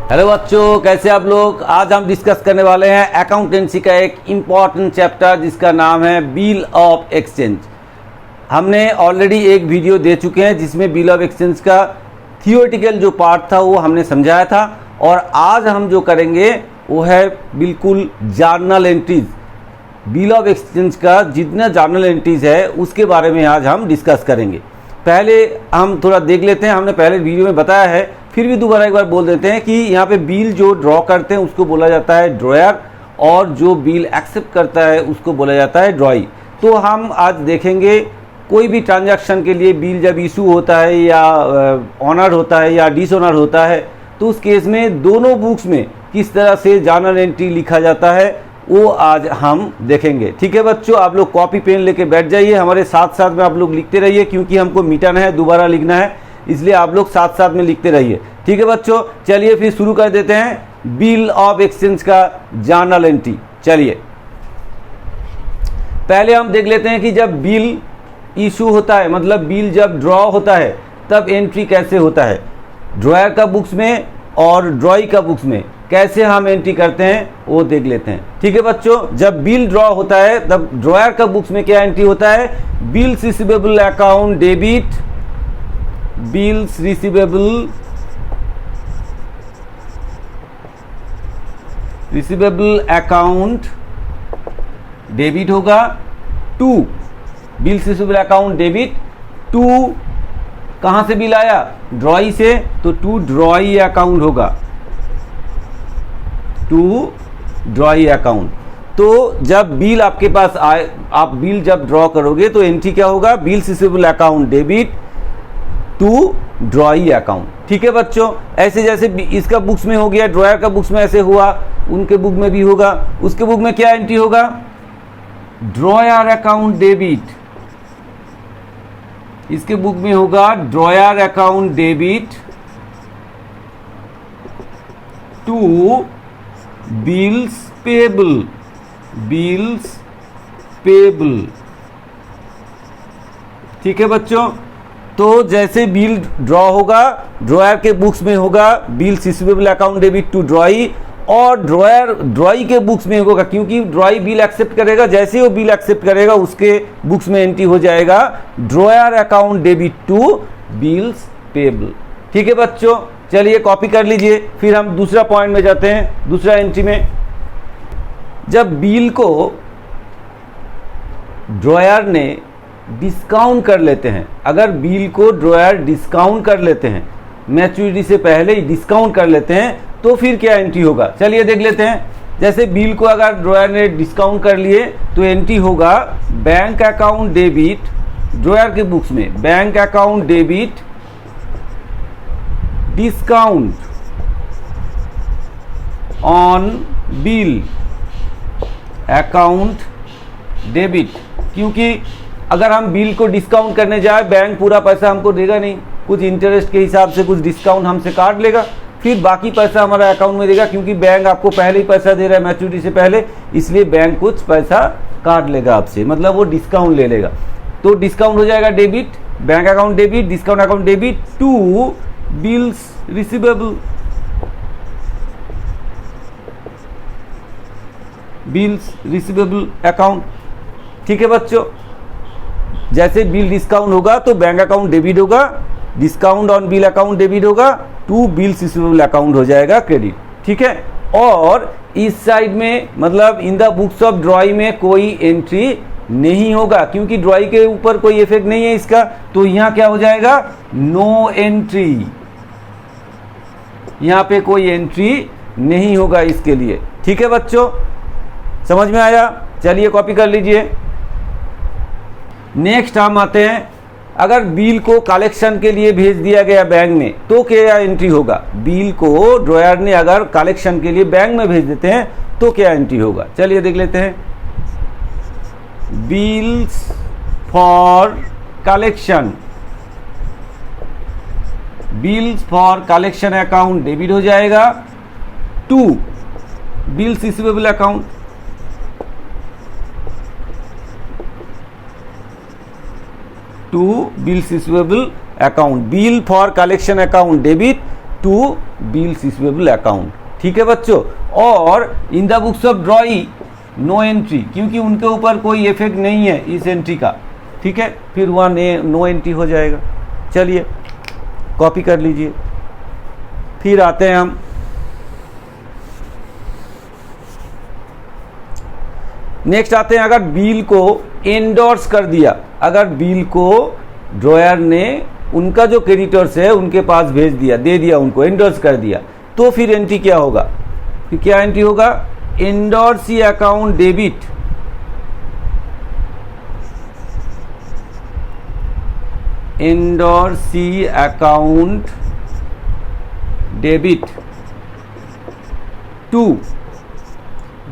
Hello बच्चों, कैसे आप लोग। आज हम डिस्कस करने वाले हैं अकाउंटेंसी का एक इम्पॉर्टेंट चैप्टर जिसका नाम है बिल ऑफ एक्सचेंज। हमने ऑलरेडी एक वीडियो दे चुके हैं जिसमें बिल ऑफ एक्सचेंज का थियोरेटिकल जो पार्ट था वो हमने समझाया था, और आज हम जो करेंगे वो है बिल्कुल journal entries. Bill of exchange का जितना जर्नल एंट्रीज है उसके बारे में आज हम डिस्कस करेंगे। पहले हम थोड़ा देख लेते हैं, हमने पहले वीडियो में बताया है, फिर भी दोबारा एक बार बोल देते हैं कि यहाँ पे बिल जो ड्रॉ करते हैं उसको बोला जाता है ड्रॉयर, और जो बिल एक्सेप्ट करता है उसको बोला जाता है ड्रॉई। तो हम आज देखेंगे कोई भी ट्रांजैक्शन के लिए बिल जब इशू होता है या ऑनर होता है या डिसऑनर होता है तो उस केस में दोनों बुक्स में किस तरह से जर्नल एंट्री लिखा जाता है वो आज हम देखेंगे। ठीक है बच्चों, आप लोग कॉपी पेन लेके बैठ जाइए, हमारे साथ साथ में आप लोग लिखते रहिए क्योंकि हमको मिटाना है, दोबारा लिखना है, इसलिए आप लोग साथ साथ में लिखते रहिए। ठीक है बच्चों, चलिए फिर शुरू कर देते हैं बिल ऑफ एक्सचेंज का जर्नल एंट्री। चलिए पहले हम देख लेते हैं कि जब बिल इशू होता है, मतलब बिल जब ड्रॉ होता है तब एंट्री कैसे होता है। ड्रॉयर का बुक्स में और ड्रॉई का बुक्स में कैसे हम एंट्री करते हैं वो देख लेते हैं। ठीक है बच्चों, जब बिल ड्रॉ होता है तब ड्रॉयर का बुक्स में क्या एंट्री होता है, bills receivable account debit, bills receivable account debit होगा to bills receivable account debit to, कहां से बिल आया, ड्रॉई से, तो टू ड्रॉई अकाउंट होगा, टू ड्रॉई अकाउंट। तो जब बिल आपके पास आए, आप बिल जब ड्रॉ करोगे तो एंट्री क्या होगा, bills receivable account debit to drawee account. ठीक है बच्चों, ऐसे जैसे इसका बुक्स में हो गया, ड्रॉयर का बुक्स में ऐसे हुआ, उनके बुक में भी होगा। उसके बुक में क्या एंट्री होगा, ड्रॉयर अकाउंट डेबिट, इसके बुक में होगा drawer account debit to bills payable, bills payable. ठीक है बच्चों, तो जैसे बिल ड्रॉ होगा ड्रॉयर के बुक्स में होगा bills receivable account debit to drawee, और ड्रॉई के बुक्स में होगा, क्योंकि ड्रॉई बिल एक्सेप्ट करेगा, जैसे वो बिल एक्सेप्ट करेगा उसके बुक्स में एंट्री हो जाएगा drawer account debit to bills payable. ठीक है बच्चों, चलिए कॉपी कर लीजिए, फिर हम दूसरा पॉइंट में जाते हैं, दूसरा एंट्री में। जब बिल को ड्रॉयर ने डिस्काउंट कर लेते हैं, अगर बिल को ड्रॉयर डिस्काउंट कर लेते हैं, मैच्योरिटी से पहले ही डिस्काउंट कर लेते हैं, तो फिर क्या एंट्री होगा, चलिए देख लेते हैं। जैसे बिल को अगर ड्रॉयर ने डिस्काउंट कर लिए तो एंट्री होगा बैंक अकाउंट डेबिट, ड्रॉयर के बुक्स में bank account debit discount on bill account debit, क्योंकि अगर हम बिल को डिस्काउंट करने जाए बैंक पूरा पैसा हमको देगा नहीं, कुछ इंटरेस्ट के हिसाब से कुछ डिस्काउंट हमसे काट लेगा, फिर बाकी पैसा हमारा अकाउंट में देगा, क्योंकि बैंक आपको पहले ही पैसा दे रहा है मैच्योरिटी से पहले, इसलिए बैंक कुछ पैसा काट लेगा आपसे, मतलब वो डिस्काउंट ले लेगा। तो डिस्काउंट हो जाएगा debit, bank account debit, discount account debit to bills receivable, bills receivable account. ठीक है बच्चों, जैसे बिल डिस्काउंट होगा तो बैंक अकाउंट डेबिट होगा, discount on bill account debit होगा, टू बिल्स रिसीवेबल अकाउंट हो जाएगा क्रेडिट। ठीक है, और इस साइड में मतलब इन द बुक्स ऑफ ड्रॉई में कोई एंट्री नहीं होगा, क्योंकि ड्रॉई के ऊपर कोई इफेक्ट नहीं है इसका, तो यहां क्या हो जाएगा, नो एंट्री, यहां पे कोई एंट्री नहीं होगा इसके लिए। ठीक है बच्चों, समझ में आया, चलिए कॉपी कर लीजिए। नेक्स्ट हम आते हैं, अगर बिल को कलेक्शन के लिए भेज दिया गया बैंक में तो क्या एंट्री होगा, बिल को ड्रॉयर ने अगर कलेक्शन के लिए बैंक में भेज देते हैं तो क्या एंट्री होगा, चलिए देख लेते हैं। Bills for collection, bills for collection account debit हो जाएगा to bills receivable account, to bills receivable account, bill for collection account debit to bills receivable account. ठीक है बच्चों, और in the books of drawee no entry, क्योंकि उनके ऊपर कोई इफेक्ट नहीं है इस एंट्री का। ठीक है, फिर वहाँ नो एंट्री हो जाएगा। चलिए कॉपी कर लीजिए। फिर आते हैं हम नेक्स्ट आते हैं, अगर बिल को एंडोर्स कर दिया, अगर बिल को ड्रॉयर ने उनका जो क्रेडिटर्स है उनके पास भेज दिया, दे दिया उनको, एंडोर्स कर दिया, तो फिर एंट्री क्या होगा? फिर क्या एंट्री होगा? Endorsee account debit, endorsee account debit to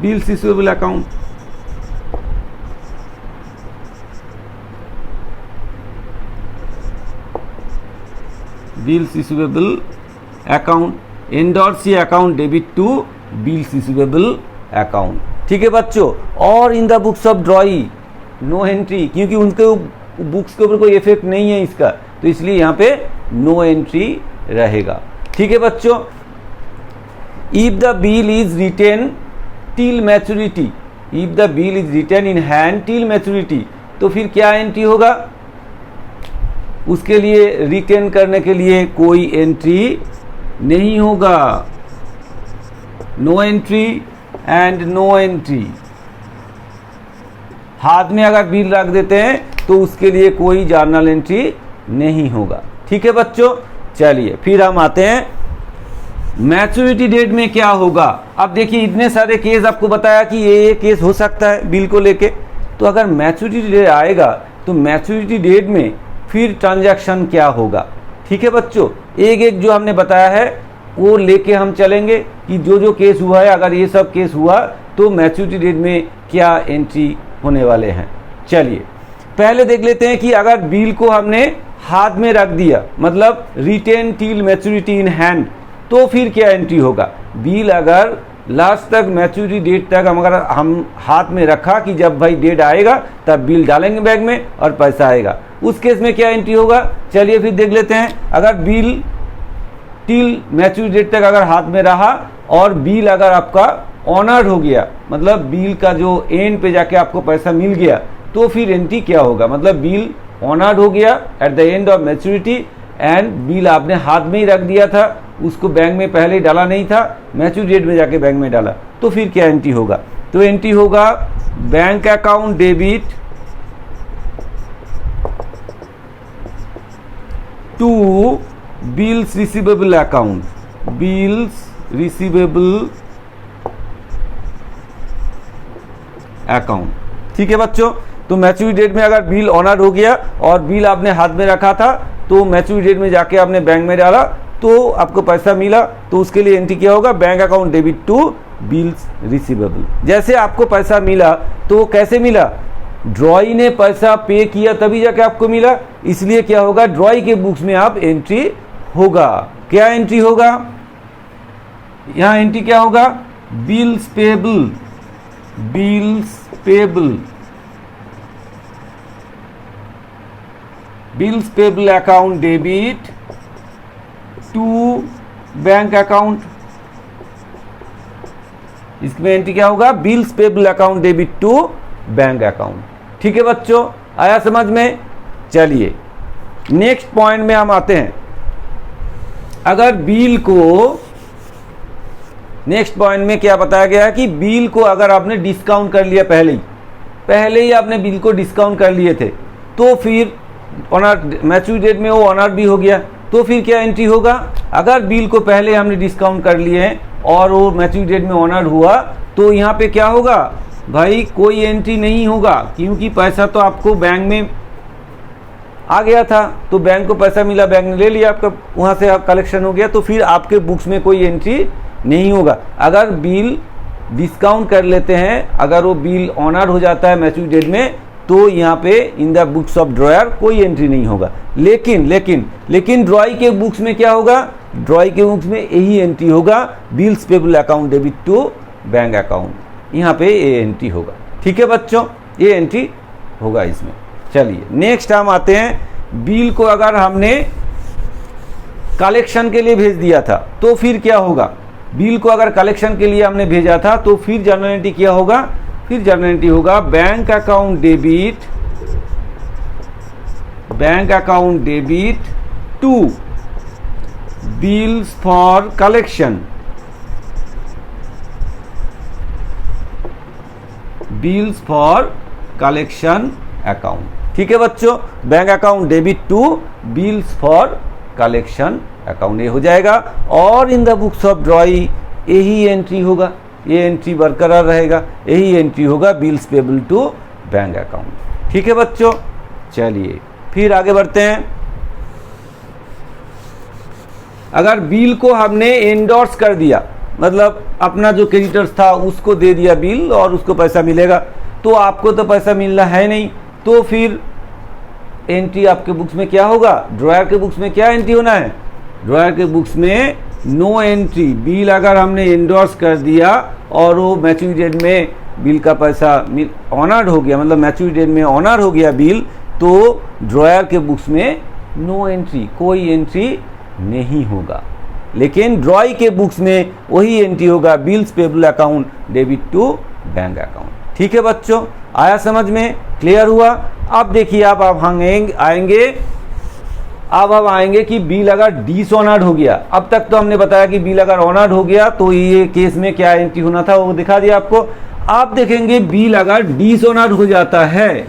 bills receivable account. Bills receivable account, endorsee account debit to bills receivable account. ठीक है बच्चों, और in the books of drawee no entry, क्योंकि उनके बुक्स के ऊपर कोई इफेक्ट नहीं है इसका, तो इसलिए यहाँ पे नो एंट्री रहेगा। ठीक है बच्चों, if the bill is retained till maturity, if the bill is retained in hand till maturity, तो फिर क्या एंट्री होगा? उसके लिए रिटेन करने के लिए कोई एंट्री नहीं होगा। No entry and no entry. हाथ में अगर बिल रख देते हैं तो उसके लिए कोई जर्नल एंट्री नहीं होगा। ठीक है बच्चों, चलिए फिर हम आते हैं मैच्योरिटी डेट में क्या होगा। अब देखिए इतने सारे केस आपको बताया कि ये केस हो सकता है बिल को लेके, तो अगर मैच्योरिटी डेट आएगा तो मैच्योरिटी डेट में फिर ट्रांजैक्शन क्या होगा। ठीक है बच्चों, एक एक जो हमने बताया है वो लेके हम चलेंगे कि जो जो केस हुआ है, अगर ये सब केस हुआ तो मैच्योरिटी डेट में क्या एंट्री होने वाले हैं। चलिए पहले देख लेते हैं कि अगर बिल को हमने हाथ में रख दिया, मतलब retained till maturity in hand, तो फिर क्या एंट्री होगा। बिल अगर लास्ट तक मैच्योरिटी डेट तक हम हाथ में रखा कि जब भाई डेट आएगा तब बिल डालेंगे बैग में और पैसा आएगा, उस केस में क्या एंट्री होगा। चलिए फिर देख लेते हैं, अगर बिल टिल मैच्योरिटी डेट तक अगर हाथ में रहा और बिल अगर आपका ऑनर्ड हो गया, मतलब बिल का जो एंड पे जाके आपको पैसा मिल गया, तो फिर एंट्री क्या होगा। मतलब बिल ऑनर्ड हो गया at the end of maturity and bill आपने हाथ में ही रख दिया था, उसको बैंक में पहले ही डाला नहीं था, मैच्योरिटी डेट में जाके बैंक में डाला, तो फिर क्या एंट्री होगा। तो एंट्री होगा bank account debit to bills receivable account, bills receivable account. ठीक है बच्चों, तो मैच्योरिटी डेट में अगर बिल ऑनर हो गया और बिल आपने हाथ में रखा था, तो मैच्योरिटी डेट में जाके आपने बैंक में डाला तो आपको पैसा मिला, तो उसके लिए एंट्री क्या होगा, bank account debit to bills receivable. जैसे आपको पैसा मिला तो कैसे मिला, ड्रॉई ने पैसा पे किया तभी जाके आपको मिला, इसलिए क्या होगा, ड्रॉई के बुक्स में आप एंट्री होगा। क्या एंट्री होगा, यहां एंट्री क्या होगा, bills payable, bills payable, bills payable account debit to bank account. इसमें एंट्री क्या होगा, bills payable account debit to bank account. ठीक है बच्चों, आया समझ में। चलिए नेक्स्ट पॉइंट में हम आते हैं, अगर बिल को, नेक्स्ट पॉइंट में क्या बताया गया है कि बिल को अगर आपने डिस्काउंट कर लिया, पहले ही आपने बिल को डिस्काउंट कर लिए थे, तो फिर ऑनर मैच्योरिटी डेट में वो ऑनर भी हो गया, तो फिर क्या एंट्री होगा। अगर बिल को पहले हमने डिस्काउंट कर लिए हैं और वो मैच्योरिटी डेट में ऑनर हुआ, तो यहाँ पे क्या होगा भाई, कोई एंट्री नहीं होगा, क्योंकि पैसा तो आपको बैंक में आ गया था, तो बैंक को पैसा मिला, बैंक ने ले लिया, आपका वहाँ से आप कलेक्शन हो गया, तो फिर आपके बुक्स में कोई एंट्री नहीं होगा। अगर बिल डिस्काउंट कर लेते हैं, अगर वो बिल ऑनर हो जाता है मैच्योरिटी डेट में, तो यहाँ पे इन द बुक्स ऑफ ड्रॉयर कोई एंट्री नहीं होगा। लेकिन ड्रॉई के बुक्स में क्या होगा, ड्रॉई के बुक्स में यही एंट्री होगा, bills payable account debit to bank account, यहाँ पे ये एंट्री होगा। ठीक है बच्चों, ये एंट्री होगा इसमें। चलिए नेक्स्ट हम आते हैं, बिल को अगर हमने कलेक्शन के लिए भेज दिया था तो फिर क्या होगा, बिल को अगर कलेक्शन के लिए हमने भेजा था तो फिर जर्नल एंट्री क्या होगा, फिर जर्नल एंट्री होगा bank account debit to bills for collection, bills for collection account. ठीक है बच्चों, bank account debit to bills for collection account ये हो जाएगा। और in the books of drawee यही एंट्री होगा, ये एंट्री बरकरार रहेगा, यही एंट्री होगा bills payable to bank account. ठीक है बच्चों, चलिए फिर आगे बढ़ते हैं। अगर बिल को हमने एंडोर्स कर दिया, मतलब अपना जो क्रेडिटर्स था उसको दे दिया बिल और उसको पैसा मिलेगा, तो आपको तो पैसा मिलना है नहीं, तो फिर एंट्री आपके बुक्स में क्या होगा, ड्रॉयर के बुक्स में क्या एंट्री होना है, ड्रॉयर के बुक्स में नो एंट्री। बिल अगर हमने एंडोर्स कर दिया और वो मैच्योरिटी डेट में बिल का पैसा ऑनर्ड हो गया, मतलब मैच्योरिटी डेट में ऑनर हो गया बिल, तो ड्रॉयर के बुक्स में नो एंट्री, कोई एंट्री नहीं होगा। लेकिन ड्रॉई के बुक्स में वही एंट्री होगा, bills payable account debit to bank account. ठीक है बच्चों, आया समझ में, क्लियर हुआ। अब देखिए आप आएंगे अब हम आएंगे कि बिल अगर डिसऑनर्ड हो गया। अब तक तो हमने बताया कि बिल अगर ऑनर्ड हो गया तो ये केस में क्या एंट्री होना था वो दिखा दिया आपको। आप देखेंगे बिल अगर डिसऑनर्ड हो जाता है,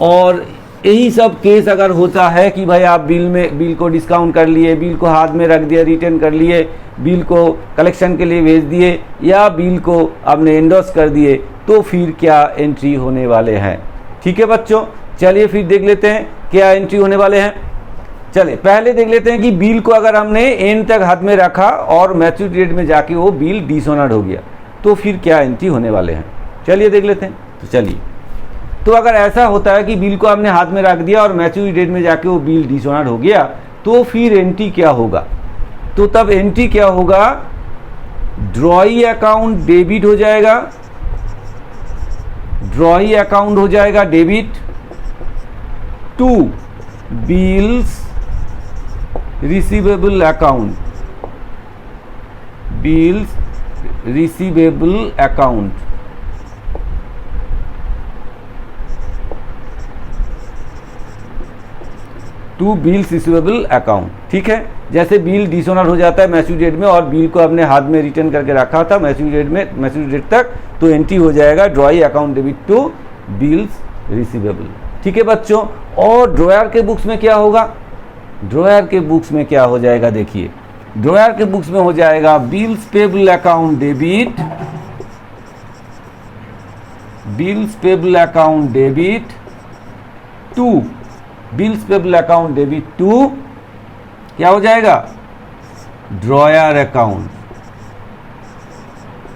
और यही सब केस अगर होता है कि भाई आप बिल को डिस्काउंट कर लिए, बिल को हाथ में रख दिया, रिटर्न कर लिए, बिल को कलेक्शन के लिए भेज दिए, या बिल को आपने एंडोर्स कर दिए, तो फिर क्या एंट्री होने वाले हैं। ठीक है बच्चों, चलिए फिर देख लेते हैं क्या एंट्री होने वाले हैं। चलिए पहले देख लेते हैं कि बिल को अगर हमने एंड तक हाथ में रखा और मैच्योरिटी डेट में जाके वो बिल डिसऑनर्ड हो गया, तो फिर क्या एंट्री होने वाले हैं। चलिए देख लेते हैं। तो चलिए, तो अगर ऐसा होता है कि बिल को हमने हाथ में रख दिया और मैच्योरिटी डेट में जाके वो बिल डिसऑनर्ड हो गया, तो फिर एंट्री क्या होगा, तो तब एंट्री क्या होगा, ड्रॉई अकाउंट डेबिट हो जाएगा, ड्रॉई अकाउंट हो जाएगा debit to bills receivable account, bills receivable account, to bills receivable account. ठीक है, जैसे बिल डिसऑनर हो जाता है मैच्योरिटी डेट में और बिल को अपने हाथ में रिटर्न करके रखा था मैच्योरिटी डेट तक, तो एंट्री हो जाएगा drawee account debit to bills receivable. ठीक है बच्चों, और ड्रॉयर के बुक्स में क्या होगा, ड्रॉयर के बुक्स में क्या हो जाएगा, देखिए ड्रॉयर के बुक्स में हो जाएगा bills payable account debit, bills payable account debit to, bills payable account debit to क्या हो जाएगा, drawer account,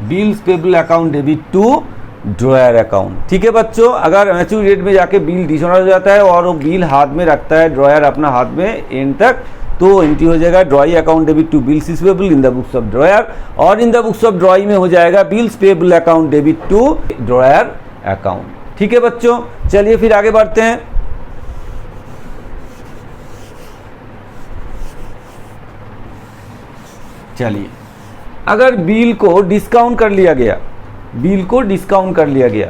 bills payable account debit to drawer account. ठीक है बच्चों, अगर मैच्योरिटी डेट में जाके बिल डिसऑनर हो जाता है और वो बिल हाथ में रखता है ड्रॉयर अपना हाथ में एंड तक, तो एंट्री हो जाएगा drawee account debit to bills receivable in the books of drawer, और in the books of drawee में हो जाएगा bills payable account debit to drawer account. ठीक है बच्चों, चलिए फिर आगे बढ़ते हैं। चलिए, अगर बिल को डिस्काउंट कर लिया गया, बिल को डिस्काउंट कर लिया गया,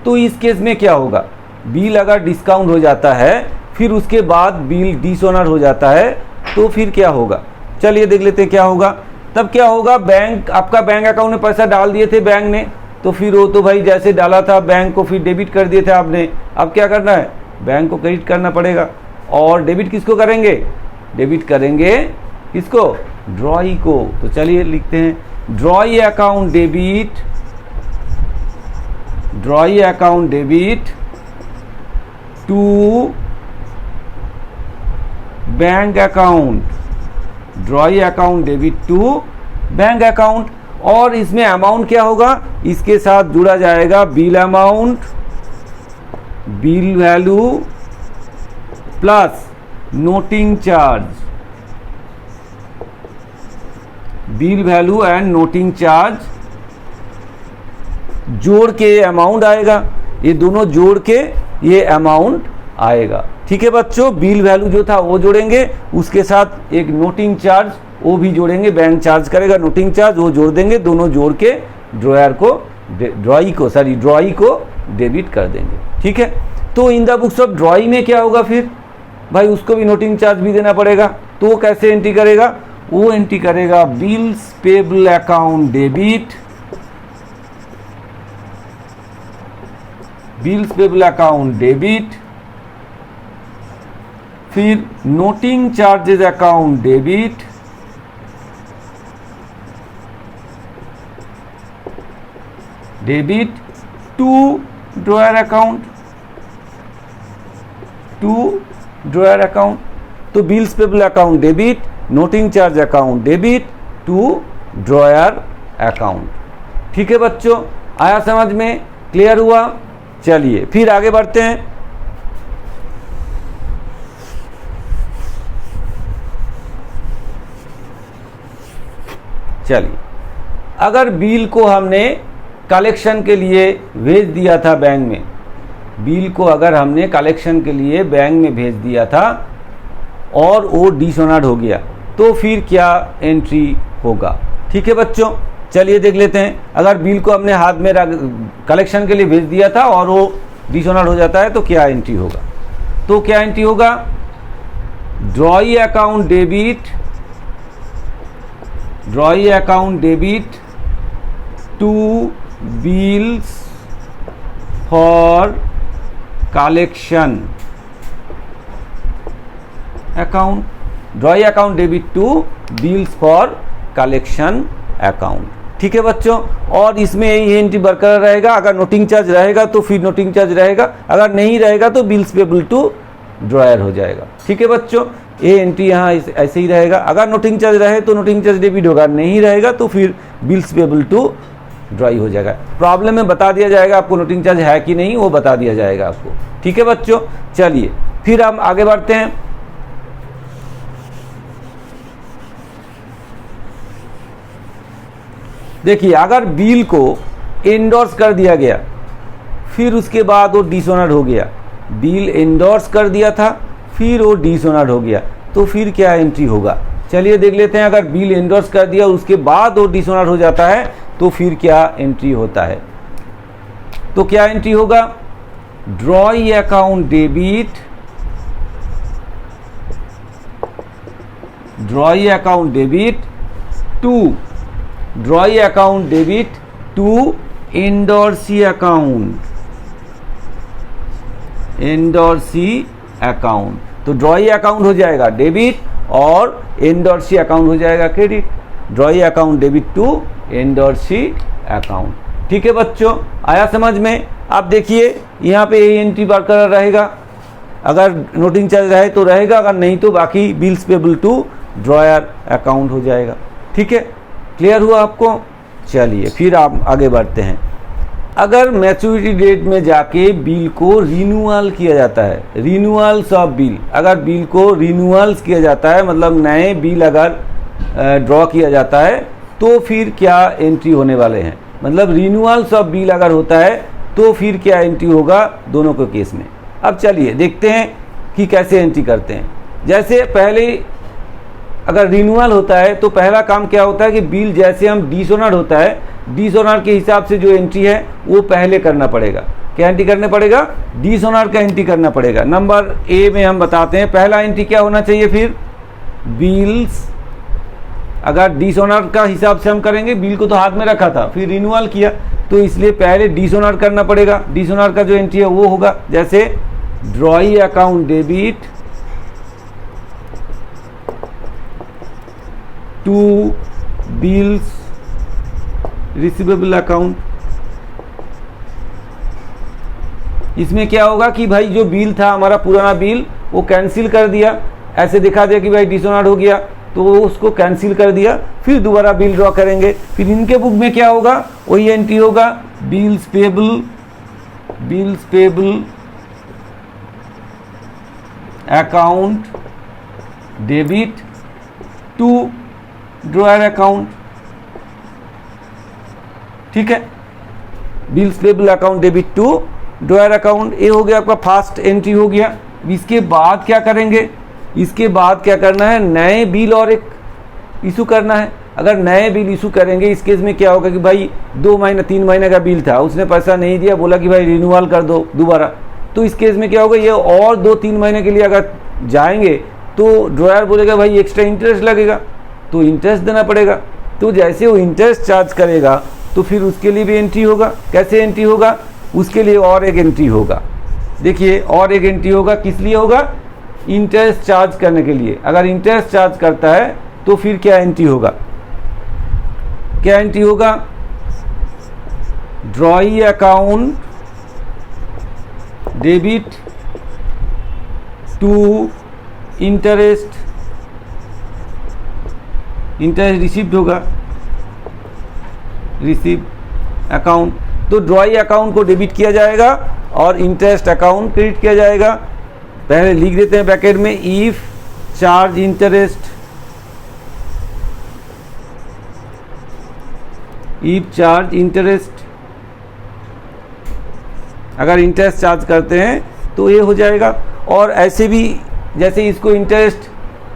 तो इस केस में क्या होगा, बिल अगर डिस्काउंट हो जाता है फिर उसके बाद बिल डिसऑनर हो जाता है, तो फिर क्या होगा, चलिए देख लेते हैं क्या होगा। तब क्या होगा, बैंक आपका बैंक अकाउंट में पैसा डाल दिए थे बैंक ने, तो फिर वो तो भाई जैसे डाला था बैंक को फिर डेबिट कर दिए थे आपने, अब क्या करना है, बैंक को क्रेडिट करना पड़ेगा। और डेबिट किसको करेंगे, डेबिट करेंगे किसको, ड्रॉई को। तो चलिए लिखते हैं drawee account debit, drawee account debit to bank account, drawee account debit to bank account. और इसमें अमाउंट क्या होगा, इसके साथ जुड़ा जाएगा bill amount, bill value plus noting charge, bill value and noting charge जोड़ के अमाउंट आएगा, ये दोनों जोड़ के ये अमाउंट आएगा। ठीक है बच्चों, बिल वैल्यू जो था वो जोड़ेंगे, उसके साथ एक नोटिंग चार्ज वो भी जोड़ेंगे, बैंक चार्ज करेगा नोटिंग चार्ज, वो जोड़ देंगे, दोनों जोड़ के ड्रॉई को डेबिट कर देंगे। ठीक है, तो इन द बुक्स ऑफ ड्रॉई में क्या होगा फिर भाई, उसको भी नोटिंग चार्ज भी देना पड़ेगा, तो वो कैसे एंट्री करेगा, वो एंट्री करेगा bills payable account debit, bills payable account debit, फिर noting charges account debit, debit to drawer account, तो bills payable account debit, noting charge account debit to drawer account. ठीक है बच्चों, आया समझ में, क्लियर हुआ? चलिए फिर आगे बढ़ते हैं। चलिए, अगर बिल को हमने कलेक्शन के लिए भेज दिया था बैंक में, बिल को अगर हमने कलेक्शन के लिए बैंक में भेज दिया था और वो डिसऑनर्ड हो गया, तो फिर क्या एंट्री होगा? ठीक है बच्चों, चलिए देख लेते हैं। अगर बिल को हमने हाथ में कलेक्शन के लिए भेज दिया था और वो डिसऑनर्ड हो जाता है तो क्या एंट्री होगा? तो क्या एंट्री होगा? Drawee account debit to bills for collection account, drawee account debit to bills for collection account. ठीक है बच्चों, और इसमें ये एंट्री बरकरार रहेगा। अगर नोटिंग चार्ज रहेगा तो फिर नोटिंग चार्ज रहेगा, अगर नहीं रहेगा तो बिल्स पेबल टू ड्रॉयर हो जाएगा। ठीक है बच्चों, ये एंट्री यहाँ ऐसे ही रहेगा। अगर नोटिंग चार्ज रहे तो नोटिंग चार्ज डेबिट होगा, नहीं रहेगा तो फिर बिल्स पेबल टू ड्रॉई हो जाएगा। प्रॉब्लम में बता दिया जाएगा आपको नोटिंग चार्ज है कि नहीं, वो बता दिया जाएगा आपको। ठीक है बच्चों, चलिए फिर हम आगे बढ़ते हैं। देखिए, अगर बिल को एंडोर्स कर दिया गया फिर उसके बाद वो डिसऑनर्ड हो गया, बिल एंडोर्स कर दिया था फिर वो डिसऑनर्ड हो गया, तो फिर क्या एंट्री होगा? चलिए देख लेते हैं। अगर बिल एंडोर्स कर दिया उसके बाद वो डिसऑनर्ड हो जाता है तो फिर क्या एंट्री होता है? तो क्या एंट्री होगा? Drawee account debit to endorsee account, तो ड्रॉई अकाउंट हो जाएगा डेबिट और एंडोर्सी अकाउंट हो जाएगा credit. Drawee account debit to endorsee account. ठीक है बच्चों, आया समझ में? आप देखिए यहाँ पे ये एंट्री बरकरार रहेगा, अगर नोटिंग चार्ज रहे तो रहेगा, अगर नहीं तो बाकी bills payable to drawer account हो जाएगा। ठीक है, क्लियर हुआ आपको? चलिए फिर आप आगे बढ़ते हैं। अगर मैच्योरिटी डेट में जाके बिल को रिन्यूअल किया जाता है, रिन्यूअल्स ऑफ बिल, अगर बिल को रिन्यूअल्स किया जाता है मतलब नए बिल अगर ड्रॉ किया जाता है तो फिर क्या एंट्री होने वाले हैं? मतलब रिन्यूअल्स ऑफ बिल अगर होता है तो फिर क्या एंट्री होगा दोनों के केस में? अब चलिए देखते हैं कि कैसे एंट्री करते हैं। जैसे पहले अगर रिन्यूअल होता है तो पहला काम क्या होता है कि बिल जैसे हम डिसऑनर्ड होता है, डिसऑनर के हिसाब से जो एंट्री है वो पहले करना पड़ेगा। क्या एंट्री करना पड़ेगा? डिसऑनर का एंट्री करना पड़ेगा। नंबर ए में हम बताते हैं पहला एंट्री क्या होना चाहिए। फिर बिल्स, अगर डिसऑनर का हिसाब से हम करेंगे, बिल को तो हाथ में रखा था फिर रिन्यूअल किया तो इसलिए पहले डिसऑनर करना पड़ेगा। डिसऑनर का जो एंट्री है वो होगा, जैसे drawee account debit to bills receivable account. इसमें क्या होगा कि भाई जो बिल था हमारा पुराना बिल वो कैंसिल कर दिया, ऐसे दिखा दिया कि भाई डिसऑनर्ड हो गया तो वो उसको कैंसिल कर दिया, फिर दोबारा बिल ड्रॉ करेंगे। फिर इनके बुक में क्या होगा? वही एंट्री होगा, bills payable account debit to drawer account. ठीक है, bills payable account debit to drawer account, ये हो गया आपका फर्स्ट एंट्री हो गया। इसके बाद क्या करेंगे, इसके बाद क्या करना है, नए बिल और एक इशू करना है। अगर नए बिल इशू करेंगे इस केस में क्या होगा कि भाई 2 महीना 3 महीने का बिल था, उसने पैसा नहीं दिया, बोला कि भाई रिन्यूअल कर दो दोबारा, तो इस केस में क्या होगा, ये और 2-3 महीने के लिए अगर जाएंगे तो ड्रॉयर बोलेगा भाई एक्स्ट्रा इंटरेस्ट लगेगा, तो इंटरेस्ट देना पड़ेगा। तो जैसे वो इंटरेस्ट चार्ज करेगा तो फिर उसके लिए भी एंट्री होगा। कैसे एंट्री होगा, उसके लिए और एक एंट्री होगा। देखिए और एक एंट्री होगा, किस लिए होगा, इंटरेस्ट चार्ज करने के लिए। अगर इंटरेस्ट चार्ज करता है तो फिर क्या एंट्री होगा, क्या एंट्री होगा, drawee account debit to interest received होगा, रिसीव अकाउंट। तो ड्रॉई अकाउंट को डेबिट किया जाएगा और इंटरेस्ट अकाउंट क्रेडिट किया जाएगा। पहले लिख देते हैं ब्रैकेट में, if charge interest, if charge interest, अगर इंटरेस्ट चार्ज करते हैं तो ये हो जाएगा। और ऐसे भी जैसे इसको इंटरेस्ट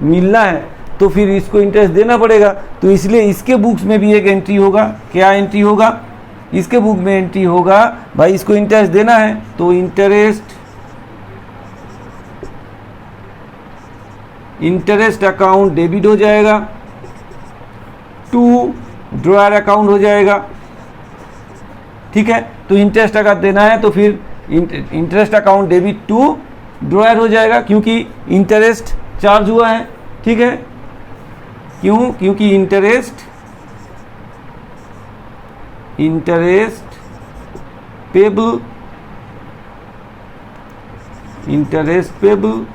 मिलना है तो फिर इसको इंटरेस्ट देना पड़ेगा, तो इसलिए इसके बुक्स में भी एक एंट्री होगा। क्या एंट्री होगा, इसके बुक में एंट्री होगा, भाई इसको इंटरेस्ट देना है तो इंटरेस्ट अकाउंट डेबिट हो जाएगा टू ड्रॉयर अकाउंट हो जाएगा। ठीक है, तो इंटरेस्ट अगर देना है तो फिर interest account debit to drawer हो जाएगा, क्योंकि इंटरेस्ट चार्ज हुआ है। ठीक है, क्यों, क्योंकि इंटरेस्ट पेबल, इंटरेस्ट पेबल।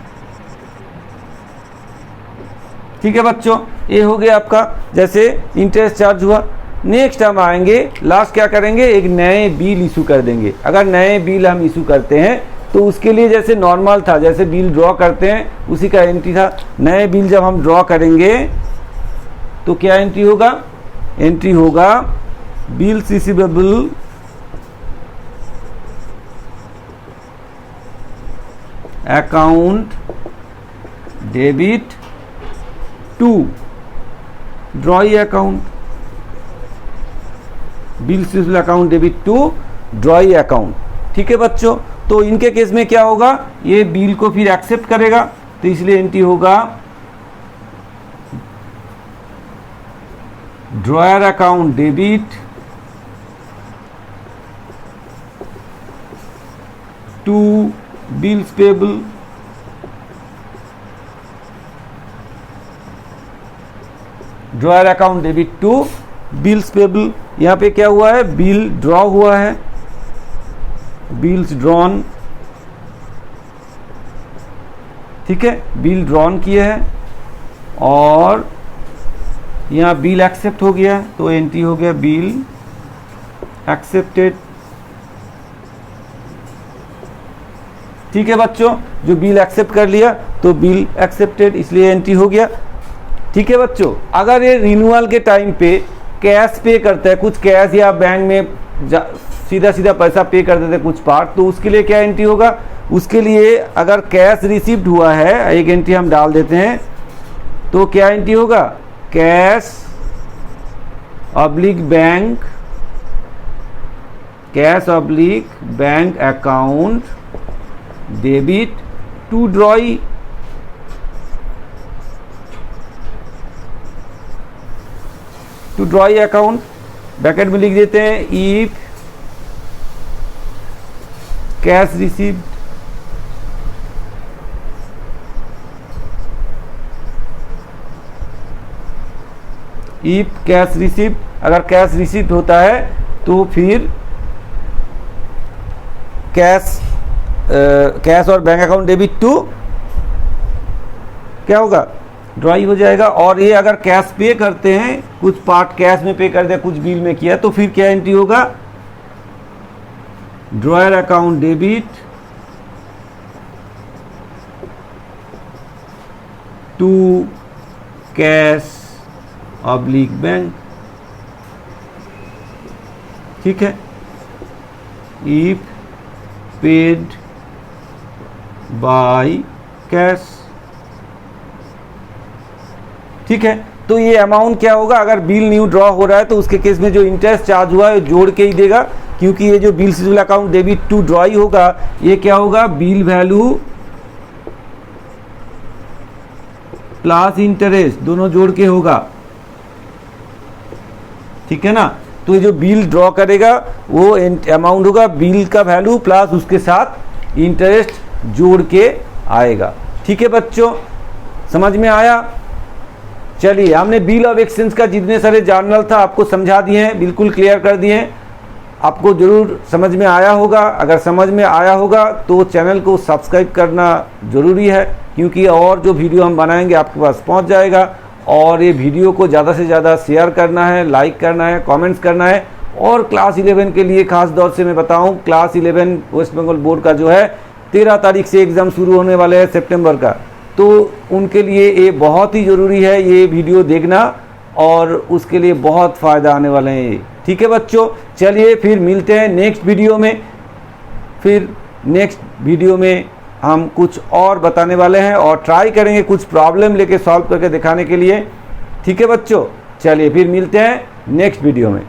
ठीक है बच्चों, ये हो गया आपका जैसे इंटरेस्ट चार्ज हुआ। नेक्स्ट हम आएंगे, लास्ट क्या करेंगे, एक नए बिल इशू कर देंगे। अगर नए बिल हम इशू करते हैं तो उसके लिए जैसे नॉर्मल था, जैसे बिल ड्रॉ करते हैं उसी का एंट्री था। नए बिल जब हम ड्रॉ करेंगे तो क्या एंट्री होगा, एंट्री होगा bills receivable account debit to drawee account, bill receivable account debit to drawee account. ठीक है बच्चों, तो इनके केस में क्या होगा, ये बिल को फिर एक्सेप्ट करेगा, तो इसलिए एंट्री होगा drawer account debit to bills payable, drawer account debit to bills payable. यहाँ पे क्या हुआ है, बिल ड्रॉ हुआ है, बिल्स ड्रॉन। ठीक है, बिल ड्रॉन किए हैं और यहाँ बिल एक्सेप्ट हो गया, तो एंट्री हो गया बिल एक्सेप्टेड। ठीक है बच्चों, जो बिल एक्सेप्ट कर लिया तो बिल एक्सेप्टेड, इसलिए एंट्री हो गया। ठीक है बच्चों, अगर ये रिन्यूअल के टाइम पे कैश पे करता है, कुछ कैश या बैंक में सीधा सीधा पैसा पे कर देते कुछ पार्ट, तो उसके लिए क्या एंट्री होगा, उसके लिए अगर कैश रिसीव्ड हुआ है, एक एंट्री हम डाल देते हैं, तो क्या एंट्री होगा, cash oblique bank, cash oblique bank account debit to drawee. To drawee account bracket में लिख देते हैं, if cash received, if cash received, अगर कैश रिसीव्ड होता है तो फिर कैश और बैंक अकाउंट डेबिट टू क्या होगा, ड्रॉई हो जाएगा। और ये अगर कैश पे करते हैं, कुछ पार्ट कैश में पे कर दिया, कुछ बिल में किया, तो फिर क्या एंट्री होगा, drawer account debit to cash oblique bank. ठीक है, इफ पेड बाय कैश। ठीक है, तो ये अमाउंट क्या होगा, अगर बिल न्यू ड्रॉ हो रहा है तो उसके केस में जो इंटरेस्ट चार्ज हुआ है जोड़ के ही देगा, क्योंकि ये जो बिल सीजल account debit to drawee होगा, ये क्या होगा, बिल वैल्यू प्लस इंटरेस्ट दोनों जोड़ के होगा। ठीक है ना, तो ये जो बिल ड्रॉ करेगा वो अमाउंट होगा बिल का वैल्यू प्लस उसके साथ इंटरेस्ट जोड़ के आएगा। ठीक है बच्चों, समझ में आया? चलिए, हमने बिल ऑफ एक्सचेंज का जितने सारे जर्नल था आपको समझा दिए हैं, बिल्कुल क्लियर कर दिए हैं। आपको जरूर समझ में आया होगा। अगर समझ में आया होगा तो चैनल को सब्सक्राइब करना ज़रूरी है, क्योंकि और जो वीडियो हम बनाएंगे आपके पास पहुंच जाएगा। और ये वीडियो को ज़्यादा से ज़्यादा शेयर करना है, लाइक करना है, कमेंट्स करना है। और क्लास 11 के लिए खास तौर से मैं बताऊं, क्लास 11 वेस्ट बंगाल बोर्ड का जो है 13 तारीख से एग्ज़ाम शुरू होने वाले हैं सितंबर का, तो उनके लिए ये बहुत ही ज़रूरी है ये वीडियो देखना, और उसके लिए बहुत फ़ायदा आने वाले हैं ये। ठीक है बच्चों, चलिए फिर मिलते हैं नेक्स्ट वीडियो में। फिर नेक्स्ट वीडियो में हम कुछ और बताने वाले हैं और ट्राई करेंगे कुछ प्रॉब्लम लेके सॉल्व करके दिखाने के लिए। ठीक है बच्चों, चलिए फिर मिलते हैं नेक्स्ट वीडियो में।